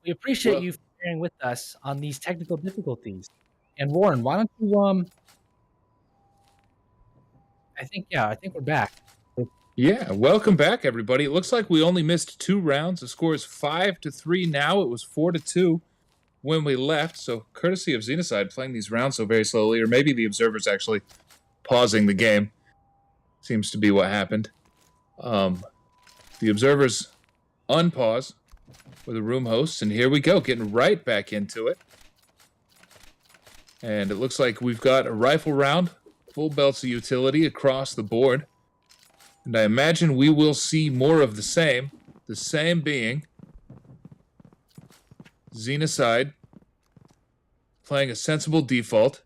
We appreciate Well, you for sharing with us on these technical difficulties. And Warren, why don't you I think we're back. yeah, welcome back, everybody. It looks like we only missed 2 rounds. The score is 5-3 now. It was 4-2 when we left. So, courtesy of Xenocide playing these rounds so very slowly, or maybe the observers actually pausing the game, seems to be what happened. The observers unpause with the room hosts, and here we go, getting right back into it. And it looks like we've got a rifle round, full belts of utility across the board. And I imagine we will see more of the same being Xenocide playing a sensible default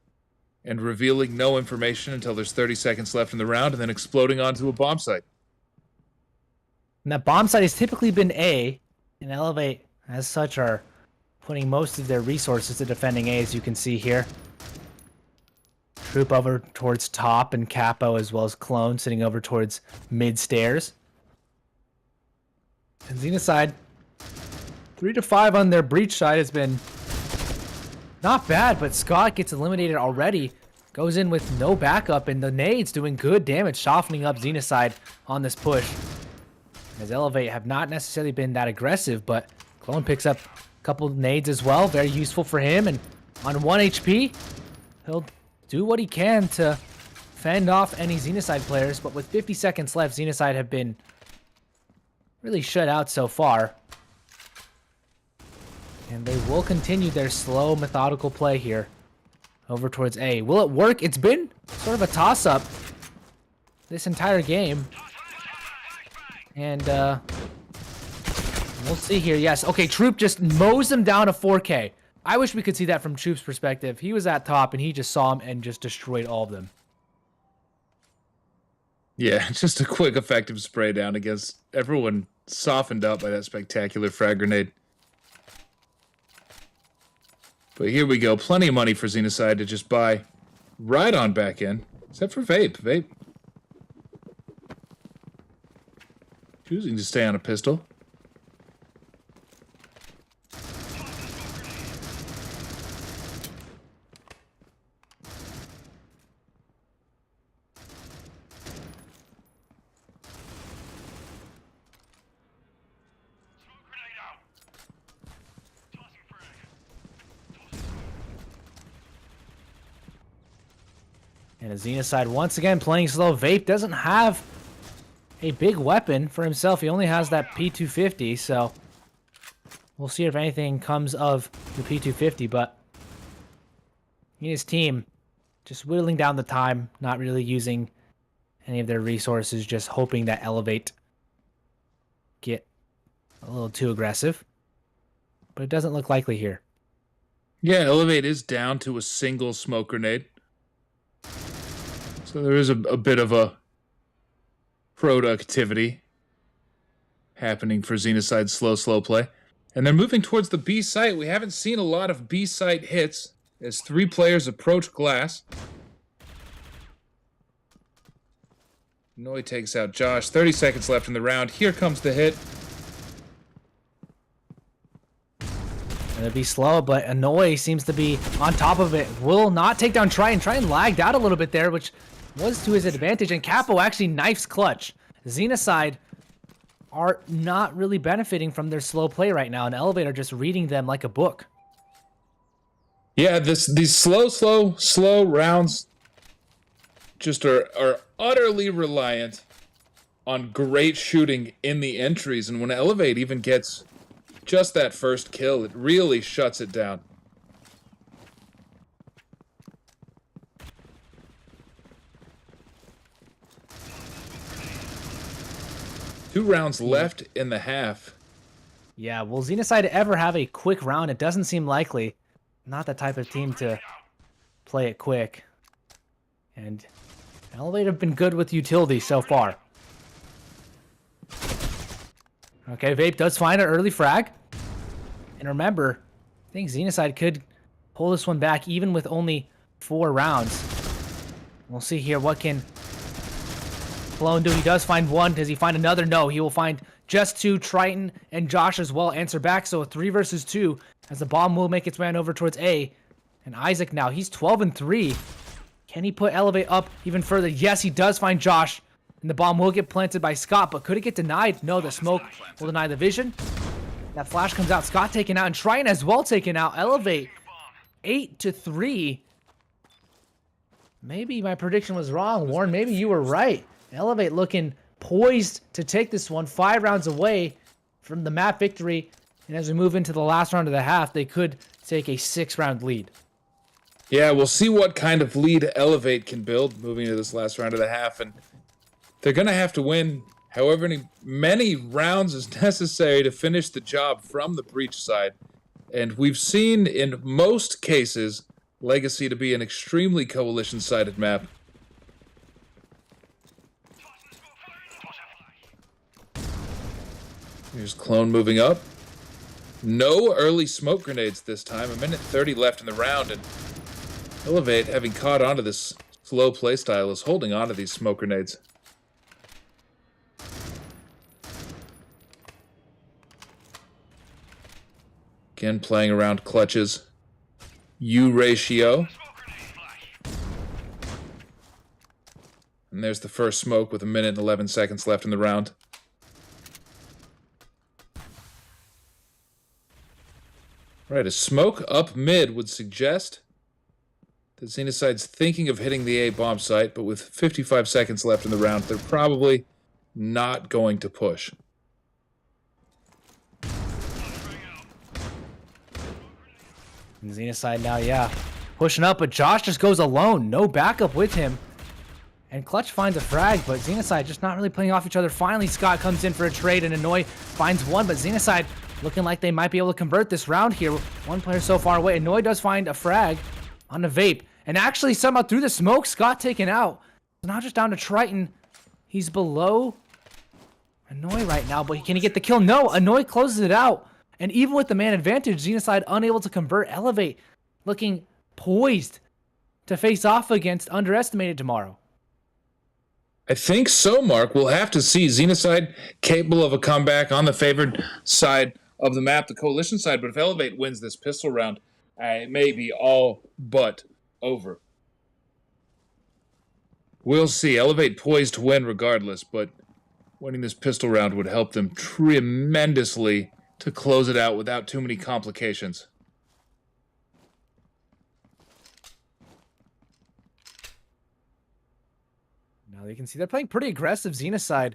and revealing no information until there's 30 seconds left in the round and then exploding onto a bomb site. And that bomb site has typically been A, and Elevate, as such, are putting most of their resources to defending A, as you can see here. Troop over towards top, and Capo, as well as Clone, sitting over towards mid stairs. And Xenocide, 3-5 on their breach side has been not bad, but Scott gets eliminated already. Goes in with no backup, and the nades doing good damage, softening up Xenocide on this push. As Elevate have not necessarily been that aggressive, but Clone picks up a couple nades as well. Very useful for him, and on 1 HP, he'll do what he can to fend off any Xenocide players, but with 50 seconds left, Xenocide have been really shut out so far. And they will continue their slow, methodical play here over towards A. Will it work? It's been sort of a toss-up this entire game. And we'll see here. Yes. Okay, Troop just mows them down to 4K. I wish we could see that from Troop's perspective. He was at top, and he just saw him and just destroyed all of them. Yeah, just a quick, effective spray down against everyone softened up by that spectacular frag grenade. But here we go. Plenty of money for Xenocide to just buy right on back in. Except for Vape. Vape choosing to stay on a pistol. And a Xenocide once again playing slow. Vape doesn't have a big weapon for himself. He only has that P250, so we'll see if anything comes of the P250, but he and his team just whittling down the time, not really using any of their resources, just hoping that Elevate get a little too aggressive. But it doesn't look likely here. Yeah, Elevate is down to a single smoke grenade. So there is a bit of a productivity happening for Xenocide's slow play. And they're moving towards the B site. We haven't seen a lot of B site hits as 3 players approach glass. Noi takes out Josh. 30 seconds left in the round. Here comes the hit. Gonna be slow, but Annoy seems to be on top of it. Will not take down Try and lagged out a little bit there, which was to his advantage, and Capo actually knifes clutch. Xenocide are not really benefiting from their slow play right now, and Elevate are just reading them like a book. Yeah, these slow rounds just are utterly reliant on great shooting in the entries, and when Elevate even gets just that first kill, it really shuts it down. Two rounds left in the half. Yeah, will Xenocide ever have a quick round? It doesn't seem likely. Not the type of team to play it quick. And Elevate have been good with utility so far. Okay, Vape does find an early frag. And remember, I think Xenocide could pull this one back even with only 4 rounds. We'll see here what can Clone do. He does find one. Does he find another? No, he will find just two. Triton and Josh as well answer back. So a 3 versus 2 as the bomb will make its way on over towards A. And Isaac now, he's 12 and 3. Can he put Elevate up even further? Yes, he does find Josh. And the bomb will get planted by Scott, but could it get denied? No, the smoke will deny the vision. That flash comes out. Scott taken out, and Triton as well taken out. Elevate 8 to 3. Maybe my prediction was wrong, Warren. Maybe you were right. Elevate looking poised to take this one 5 rounds away from the map victory. And as we move into the last round of the half, they could take a 6-round lead. Yeah, we'll see what kind of lead Elevate can build moving into this last round of the half. And they're going to have to win however many rounds is necessary to finish the job from the breach side. And we've seen in most cases Legacy to be an extremely coalition-sided map. Here's Clone moving up. No early smoke grenades this time. 1:30 left in the round, and Elevate, having caught onto this slow playstyle, is holding onto these smoke grenades. Again, playing around clutches. U ratio. And there's the first smoke with 1 minute and 11 seconds left in the round. Right, a smoke up mid would suggest that Xenocide's thinking of hitting the A bomb site, but with 55 seconds left in the round, they're probably not going to push. And Xenocide now, yeah, pushing up, but Josh just goes alone. No backup with him. And Clutch finds a frag, but Xenocide just not really playing off each other. Finally, Scott comes in for a trade, and Annoy finds one, but Xenocide looking like they might be able to convert this round here. One player so far away. Annoy does find a frag on the vape. And actually, somehow through the smoke, Scott taken out. So now just down to Triton. He's below Annoy right now, but can he get the kill? No, Annoy closes it out. And even with the man advantage, Xenocide unable to convert. Elevate looking poised to face off against Underestimated tomorrow. I think so, Mark. We'll have to see. Xenocide capable of a comeback on the favored side of the map, the coalition side. But if Elevate wins this pistol round, it may be all but over. We'll see. Elevate poised to win regardless, but winning this pistol round would help them tremendously to close it out without too many complications. Now you can see they're playing pretty aggressive Xenocide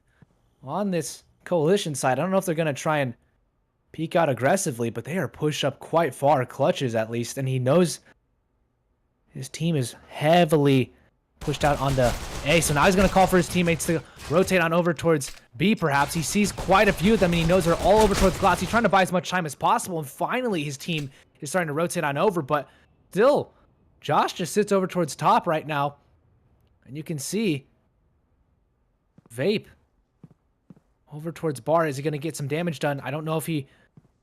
on this coalition side. I don't know if they're going to try and peek out aggressively, but they are pushed up quite far, Clutches at least, and he knows his team is heavily pushed out onto A. So now he's going to call for his teammates to rotate on over towards B, perhaps. He sees quite a few of them, and he knows they're all over towards glass. He's trying to buy as much time as possible, and finally his team is starting to rotate on over, but still, Josh just sits over towards top right now, and you can see Vape over towards bar. Is he going to get some damage done? I don't know if he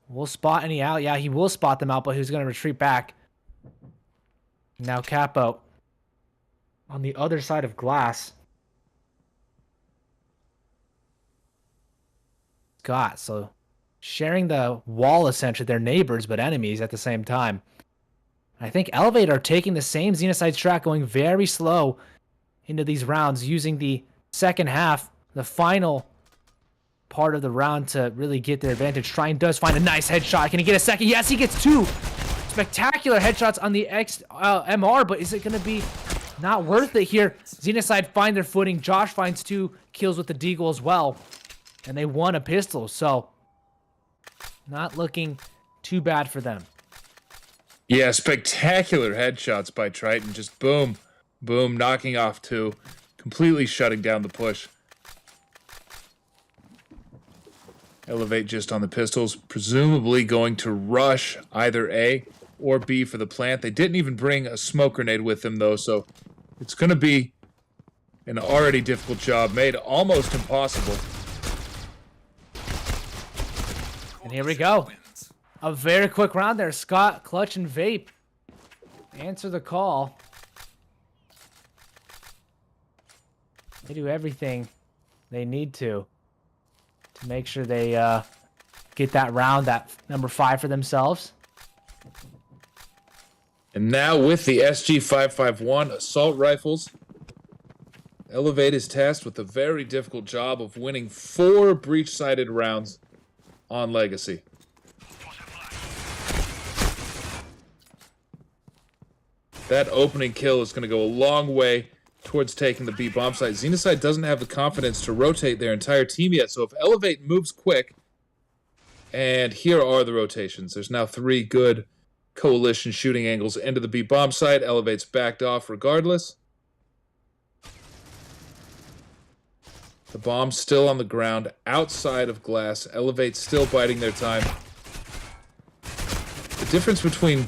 will spot any out. Yeah, he will spot them out, but he's going to retreat back. Now Capo on the other side of glass. Scott, so sharing the wall essentially. They're neighbors, but enemies at the same time. I think Elevate are taking the same Xenocide strat, going very slow into these rounds, using the second half, the final part of the round to really get their advantage. Triton does find a nice headshot. Can he get a second? Yes, he gets 2 spectacular headshots on the MR, but is it going to be not worth it here? Xenocide find their footing. Josh finds 2 kills with the deagle as well, and they won a pistol, so not looking too bad for them. Yeah, spectacular headshots by Triton. Just boom, boom, knocking off 2, completely shutting down the push. Elevate just on the pistols, presumably going to rush either A or B for the plant. They didn't even bring a smoke grenade with them, though, so it's going to be an already difficult job, made almost impossible. And here we go. A very quick round there. Scott, Clutch, and Vape answer the call. They do everything they need to to make sure they get that round, that number 5 for themselves. And now with the SG-551 assault rifles, Elevate is tasked with the very difficult job of winning 4 breach-sided rounds on Legacy. That opening kill is going to go a long way towards taking the B bomb site. Xenocide doesn't have the confidence to rotate their entire team yet, so if Elevate moves quick, and here are the rotations. There's now 3 good coalition shooting angles into the B bomb site. Elevate's backed off regardless. The bomb's still on the ground outside of glass. Elevate's still biding their time. The difference between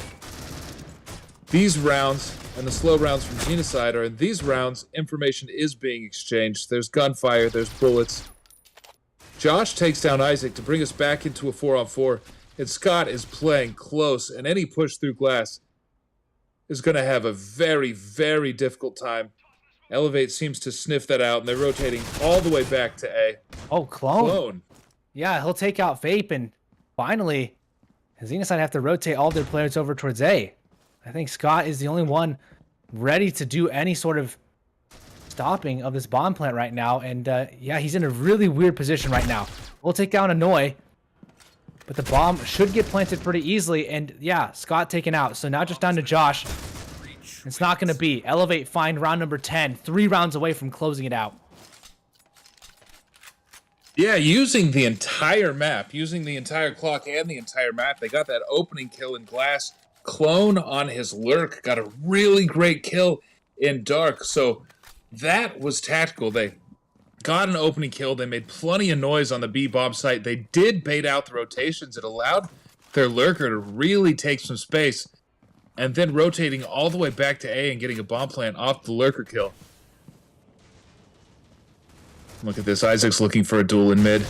these rounds and the slow rounds from Xenocide are in these rounds, information is being exchanged. There's gunfire, there's bullets. Josh takes down Isaac to bring us back into a 4-on-4, and Scott is playing close, and any push through glass is going to have a very, very difficult time. Elevate seems to sniff that out, and they're rotating all the way back to A. Oh, Clone. Yeah, he'll take out Vape, and finally, Xenocide have to rotate all their players over towards A. I think Scott is the only one ready to do any sort of stopping of this bomb plant right now, and yeah, he's in a really weird position right now. We'll take down Annoy, but the bomb should get planted pretty easily, and yeah, Scott taken out. So now just down to Josh. It's not going to be. Elevate find round number 10, 3 rounds away from closing it out. Yeah, using the entire map, using the entire clock and the entire map, they got that opening kill in glass. Clone on his lurk got a really great kill in dark, so that was tactical. They got an opening kill. They made plenty of noise on the B bomb site. They did bait out the rotations. It allowed their lurker to really take some space, and then rotating all the way back to A and getting a bomb plant off the lurker kill. Look at this. Isaac's looking for a duel in mid.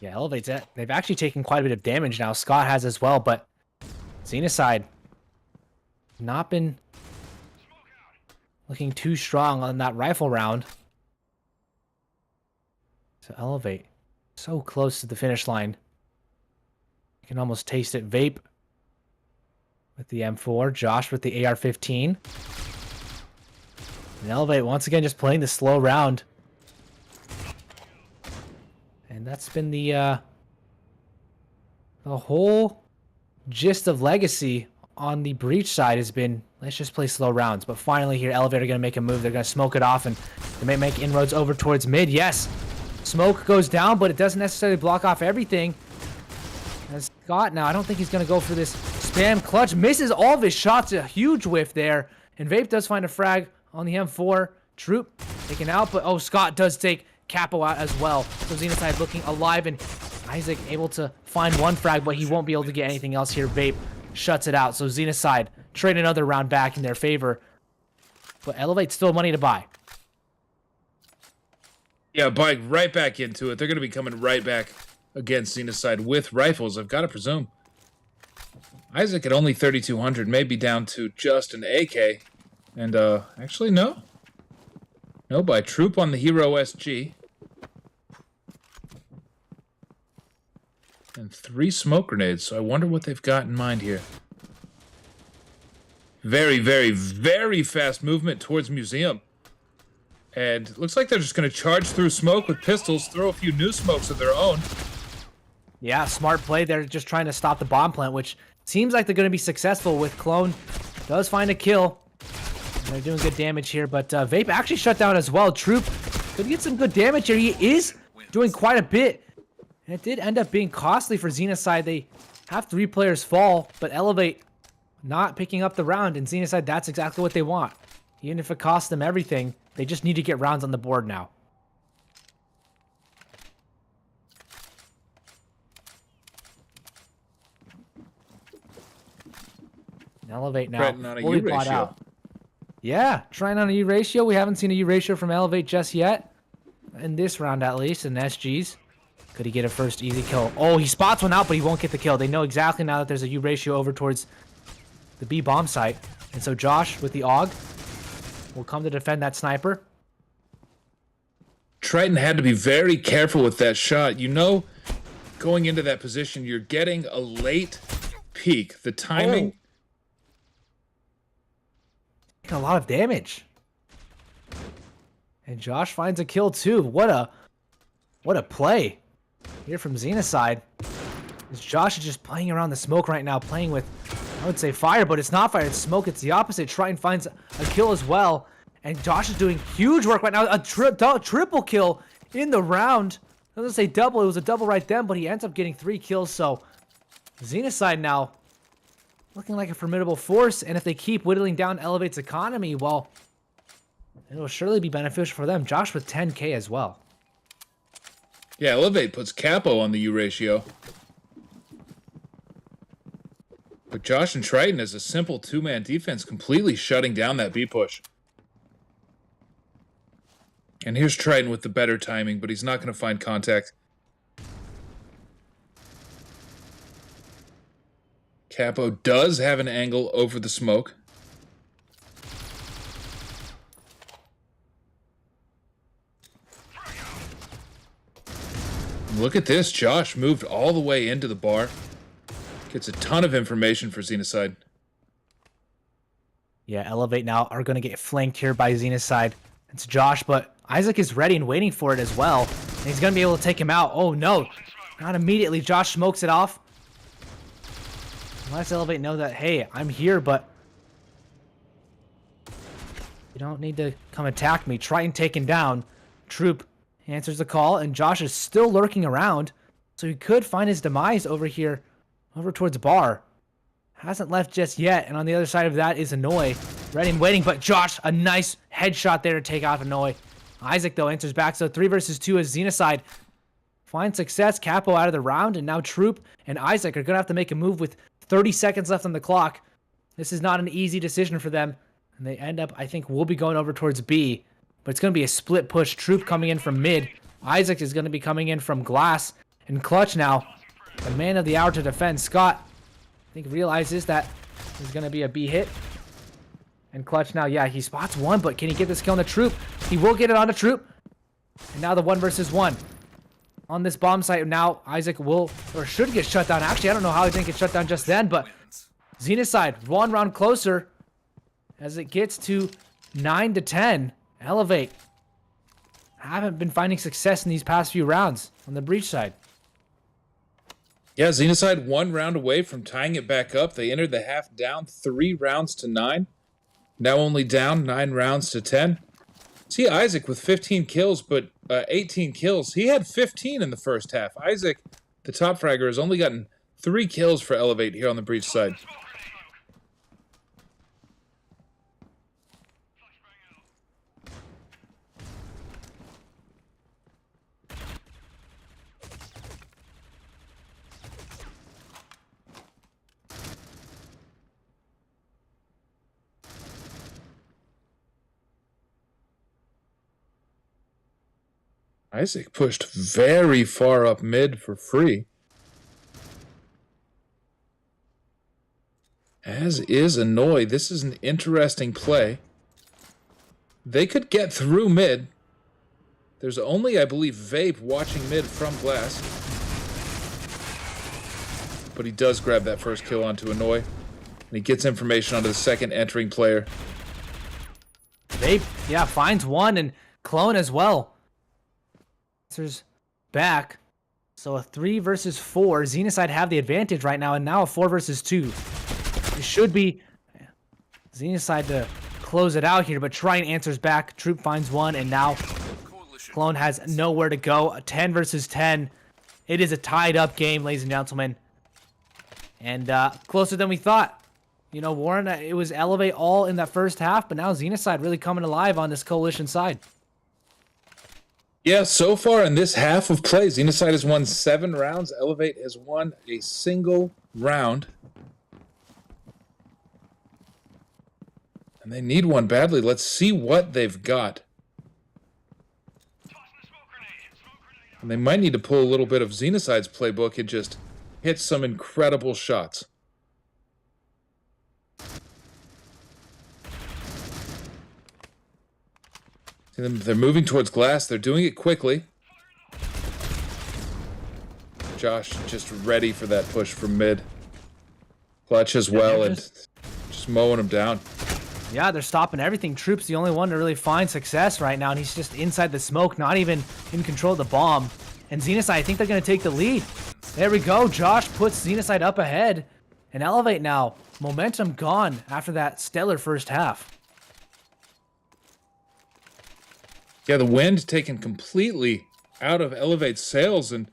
Yeah, Elevate's it. They've actually taken quite a bit of damage now. Scott has as well, but Xenocide not been looking too strong on that rifle round. So Elevate, so close to the finish line. You can almost taste it. Vape with the M4, Josh with the AR-15. And Elevate once again just playing the slow round. And that's been the whole gist of Legacy on the breach side has been, let's just play slow rounds. But finally here, Elevator going to make a move. They're going to smoke it off, and they may make inroads over towards mid. Yes, smoke goes down, but it doesn't necessarily block off everything. As Scott now, I don't think he's going to go for this spam clutch. Misses all of his shots, a huge whiff there. And Vape does find a frag on the M4. Troop taken out, but oh, Scott does take Capo out as well. So Xenocide looking alive, and Isaac able to find 1 frag, but he won't be able to get anything else here. Vape shuts it out. So Xenocide trade another round back in their favor. But Elevate still money to buy. Yeah, buy right back into it. They're going to be coming right back against Xenocide with rifles, I've got to presume. Isaac at only 3,200, maybe down to just an AK. And, actually, no. No, by Troop on the Hero SG. And 3 smoke grenades, so I wonder what they've got in mind here. Very, very, very fast movement towards Museum. And looks like they're just going to charge through smoke with pistols, throw a few new smokes of their own. Yeah, smart play. They're just trying to stop the bomb plant, which seems like they're going to be successful with Clone. Does find a kill. They're doing good damage here, but Vape actually shut down as well. Troop could get some good damage here. He is doing quite a bit. And it did end up being costly for Xenocide. They have 3 players fall, but Elevate not picking up the round. And Xenocide, that's exactly what they want. Even if it costs them everything, they just need to get rounds on the board now. Elevate now, fully bought out. Yeah, trying on a U ratio. We haven't seen a U ratio from Elevate just yet. In this round, at least, in SGs. Could he get a first easy kill? Oh, he spots one out, but he won't get the kill. They know exactly now that there's a U ratio over towards the B bomb site. And so Josh with the AUG will come to defend that sniper. Triton had to be very careful with that shot. You know, going into that position, you're getting a late peek. The timing. A lot of damage. And Josh finds a kill too. What a play here from Xenocide. As Josh is just playing around the smoke right now, playing with, I would say fire, but it's not fire, it's smoke, it's the opposite. Triton finds a kill as well. And Josh is doing huge work right now. A triple kill in the round. I was gonna say double, it was a double right then, but he ends up getting 3 kills. So Xenocide now looking like a formidable force. And if they keep whittling down Elevate's economy, well, it'll surely be beneficial for them. Josh with 10K as well. Yeah, Elevate puts Capo on the U ratio. But Josh and Triton is a simple 2-man defense, completely shutting down that B push. And here's Triton with the better timing, but he's not going to find contact. Capo does have an angle over the smoke. Look at this. Josh moved all the way into the bar. Gets a ton of information for Xenocide. Yeah, Elevate now are going to get flanked here by Xenocide. It's Josh, but Isaac is ready and waiting for it as well. And he's going to be able to take him out. Oh, no. Not immediately. Josh smokes it off. Let's Elevate know that, hey, I'm here, but you don't need to come attack me. Triton taken down. Troop answers the call, and Josh is still lurking around. So he could find his demise over here, over towards bar. Hasn't left just yet, and on the other side of that is Annoy. Ready and waiting, but Josh, a nice headshot there to take out Annoy. Isaac, though, enters back, so 3 versus 2 as Xenocide finds success. Capo out of the round, and now Troop and Isaac are going to have to make a move with 30 seconds left on the clock. This is not an easy decision for them, and they end up, I think, will be going over towards B, but it's going to be a split push. Troop coming in from mid. Isaac is going to be coming in from glass, and Clutch now, the man of the hour to defend. Scott, I think, realizes that there's going to be a B hit. And Clutch now, yeah, he spots one, but can he get this kill on the Troop? He will get it on the Troop. And now the 1 versus 1. On this bomb site, now Isaac will, or should get shut down. Actually, I don't know how he didn't get shut down just then, but Xenocide, 1 round closer as it gets to 9-10. Elevate haven't been finding success in these past few rounds on the breach side. Yeah, Xenocide 1 round away from tying it back up. They entered the half down 3 rounds to 9. Now only down 9 rounds to 10. See Isaac with 15 kills, but 18 kills. He had 15 in the first half. Isaac, the top fragger, has only gotten 3 kills for Elevate here on the breach side. Isaac pushed very far up mid for free. As is Annoy. This is an interesting play. They could get through mid. There's only, I believe, Vape watching mid from glass. But he does grab that first kill onto Annoy. And he gets information onto the second entering player. Vape, yeah, finds one, and Clone as well. Answers back. So a 3 versus 4. Xenocide have the advantage right now, and now a 4 versus 2. It should be Xenocide to close it out here, but Triton answers back. Troop finds one, and now Clone has nowhere to go. A 10 versus 10. It is a tied up game, ladies and gentlemen. And closer than we thought. You know, Warren, it was Elevate all in that first half, but now Xenocide really coming alive on this coalition side. Yeah, so far in this half of play, Xenocide has won 7 rounds. Elevate has won a single round. And they need one badly. Let's see what they've got. And they might need to pull a little bit of Xenocide's playbook and just hit some incredible shots. They're moving towards glass. They're doing it quickly. Josh just ready for that push from mid. Clutch as well, and just mowing him down. Yeah, they're stopping everything. Troop's the only one to really find success right now, and he's just inside the smoke, not even in control of the bomb. And Xenocide, I think they're going to take the lead. There we go. Josh puts Xenocide up ahead. And Elevate now. Momentum gone after that stellar first half. Yeah, the wind taken completely out of Elevate's sails, and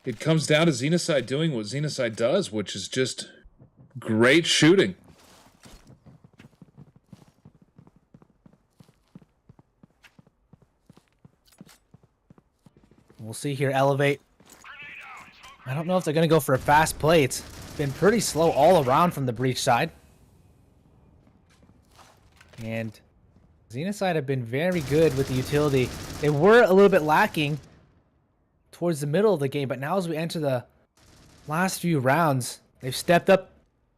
it comes down to Xenocide doing what Xenocide does, which is just great shooting. We'll see here, Elevate. I don't know if they're going to go for a fast play. It's been pretty slow all around from the breach side. And Xenocide have been very good with the utility. They were a little bit lacking towards the middle of the game, but now as we enter the last few rounds, they've stepped up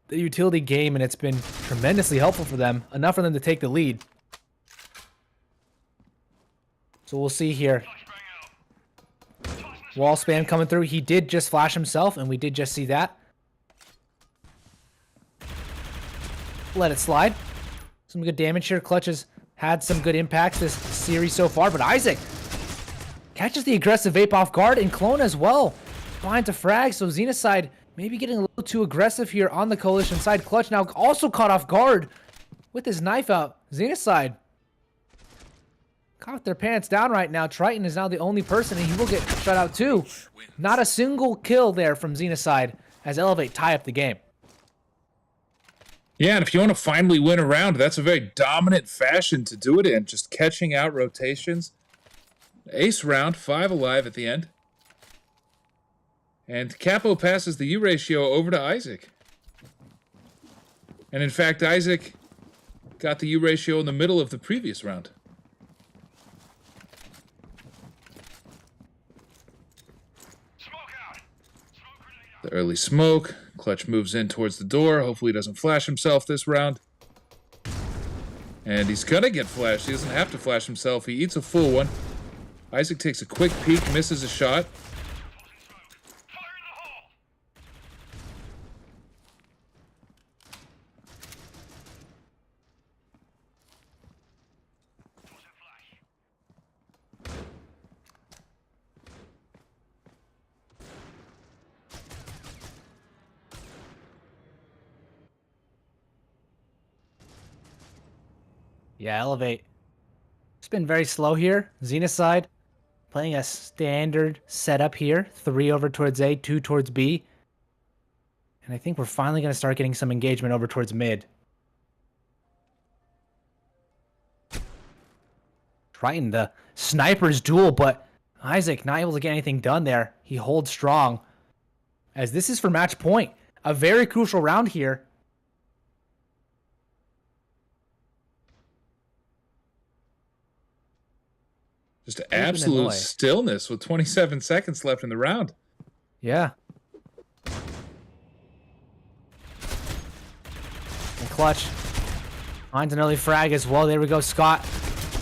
the utility game, and it's been tremendously helpful for them. Enough for them to take the lead. So we'll see here. Wall spam coming through. He did just flash himself, and we did just see that. Let it slide. Some good damage here. Clutch has had some good impacts this series so far, but Isaac catches the aggressive vape off guard, and Clone as well finds a frag. So Xenocide maybe getting a little too aggressive here on the Coalition side. Clutch now also caught off guard with his knife out. Xenocide caught their pants down right now. Triton is now the only person, and he will get shut out too. Not a single kill there from Xenocide as Elevate tie up the game. Yeah, and if you want to finally win a round, that's a very dominant fashion to do it in, just catching out rotations. Ace round, 5 alive at the end. And Capo passes the U ratio over to Isaac. And in fact, Isaac got the U ratio in the middle of the previous round. The early smoke. Clutch moves in towards the door. Hopefully he doesn't flash himself this round. And he's gonna get flashed. He doesn't have to flash himself. He eats a full one. Isaac takes a quick peek, misses a shot. Yeah, Elevate. It's been very slow here. Xenocide playing a standard setup here. 3 over towards A, 2 towards B. And I think we're finally going to start getting some engagement over towards mid. Triton, the sniper's duel, but Isaac not able to get anything done there. He holds strong. As this is for match point. A very crucial round here. Just absolute stillness with 27 seconds left in the round. Yeah. And Clutch finds an early frag as well. There we go. Scott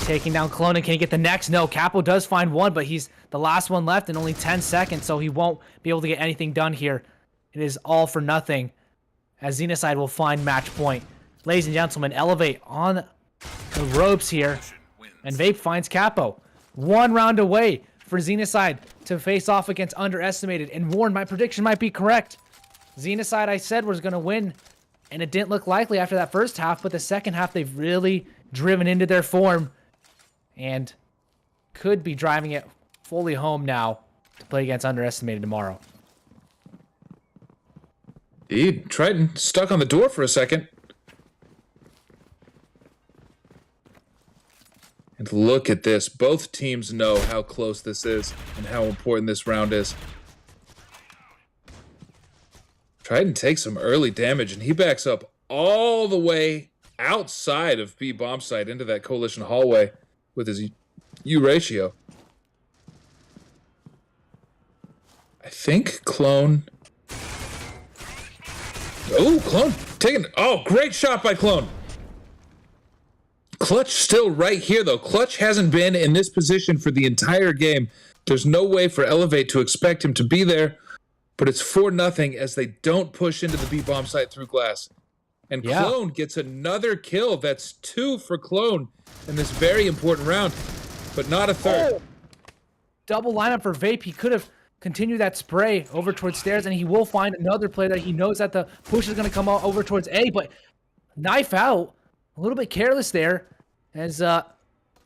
taking down Clone. Can he get the next? No. Capo does find one, but he's the last one left in only 10 seconds, so he won't be able to get anything done here. It is all for nothing as Xenocide will find match point. Ladies and gentlemen, Elevate on the ropes here, and Vape finds Capo. 1 round away for Xenocide to face off against Underestimated. And Warren, my prediction might be correct. Xenocide, I said, was going to win, and it didn't look likely after that first half, but the second half they've really driven into their form and could be driving it fully home now to play against Underestimated tomorrow. Indeed. Triton stuck on the door for a second. And look at this. Both teams know how close this is and how important this round is. Triton takes some early damage, and he backs up all the way outside of B bomb site into that Coalition hallway with his U ratio. I think Clone... Oh, Clone taking... Oh, great shot by Clone. Clutch still right here, though. Clutch hasn't been in this position for the entire game. There's no way for Elevate to expect him to be there, but it's 4-0 as they don't push into the B-bomb site through glass. And Yeah. Clone gets another kill. That's 2 for Clone in this very important round, but not a third. Oh. Double lineup for Vape. He could have continued that spray over towards stairs, and he will find another player that he knows that the push is going to come out over towards A, but knife out. A little bit careless there, as it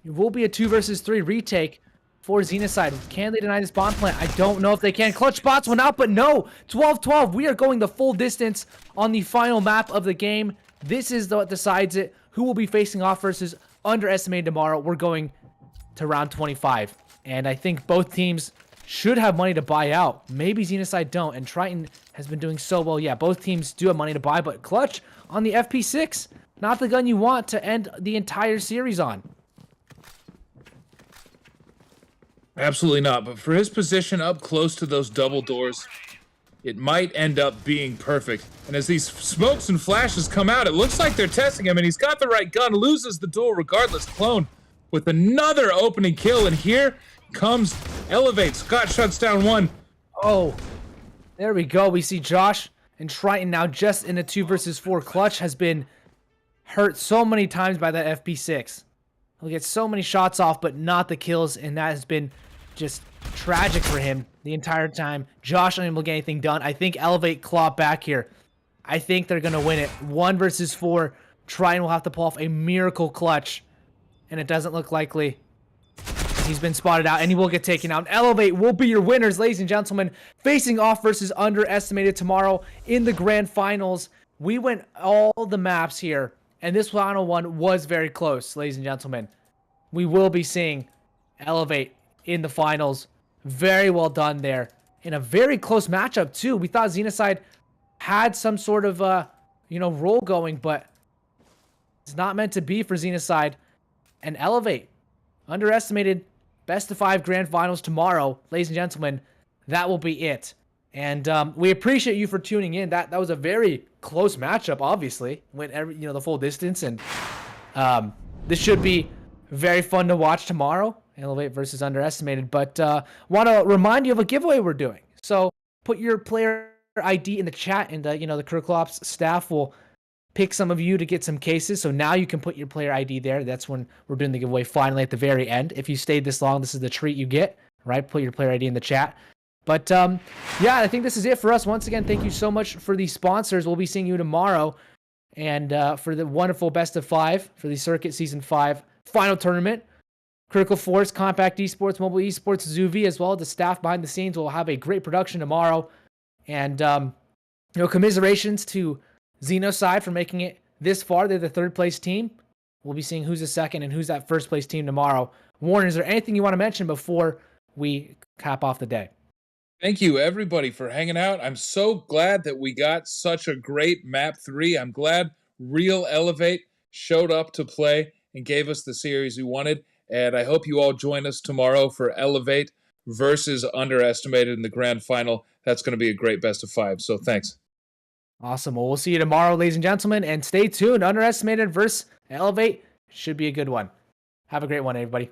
will be a 2 versus 3 retake for Xenocide. Can they deny this bomb plant? I don't know if they can. Clutch spots one out, but no. 12-12. We are going the full distance on the final map of the game. This is what decides it. Who will be facing off versus Underestimated tomorrow? We're going to round 25. And I think both teams should have money to buy out. Maybe Xenocide don't. And Triton has been doing so well. Yeah, both teams do have money to buy, but Clutch on the FP6, not the gun you want to end the entire series on. Absolutely not. But for his position up close to those double doors, it might end up being perfect. And as these smokes and flashes come out, it looks like they're testing him, and he's got the right gun, loses the duel regardless. Clone with another opening kill, and here comes Elevate. Scott shuts down one. Oh, there we go. We see Josh and Triton now just in a 2 versus 4. Clutch has been hurt so many times by that FP6. He'll get so many shots off, but not the kills, and that has been just tragic for him the entire time. Josh unable to get anything done. I think Elevate claw back here. I think they're going to win it. 1 versus 4. Triton will have to pull off a miracle clutch, and it doesn't look likely. He's been spotted out, and he will get taken out. Elevate will be your winners, ladies and gentlemen. Facing off versus Underestimated tomorrow in the grand finals. We went all the maps here, and this final one was very close, ladies and gentlemen. We will be seeing Elevate in the finals. Very well done there. In a very close matchup, too. We thought Xenocide had some sort of, role going, but it's not meant to be for Xenocide. And Elevate, Underestimated, best of 5 grand finals tomorrow, ladies and gentlemen. That will be it. And we appreciate you for tuning in. That was a very close matchup, obviously. Went the full distance, and this should be very fun to watch tomorrow. Elevate versus Underestimated. But want to remind you of a giveaway we're doing. So put your player ID in the chat, and the Kerklops staff will pick some of you to get some cases. So now you can put your player ID there. That's when we're doing the giveaway finally at the very end. If you stayed this long, this is the treat you get, right? Put your player ID in the chat. But yeah, I think this is it for us. Once again, thank you so much for the sponsors. We'll be seeing you tomorrow, and for the wonderful best of 5 for the Circuit Season 5 final tournament. Critical Force, Compact Esports, Mobile Esports, Zuvi, as well as the staff behind the scenes will have a great production tomorrow. And commiserations to Xenocide for making it this far. They're the 3rd place team. We'll be seeing who's the 2nd and who's that 1st place team tomorrow. Warren, is there anything you want to mention before we cap off the day? Thank you, everybody, for hanging out. I'm so glad that we got such a great Map 3. I'm glad Real Elevate showed up to play and gave us the series we wanted. And I hope you all join us tomorrow for Elevate versus Underestimated in the grand final. That's going to be a great best of 5. So thanks. Awesome. Well, we'll see you tomorrow, ladies and gentlemen. And stay tuned. Underestimated versus Elevate should be a good one. Have a great one, everybody.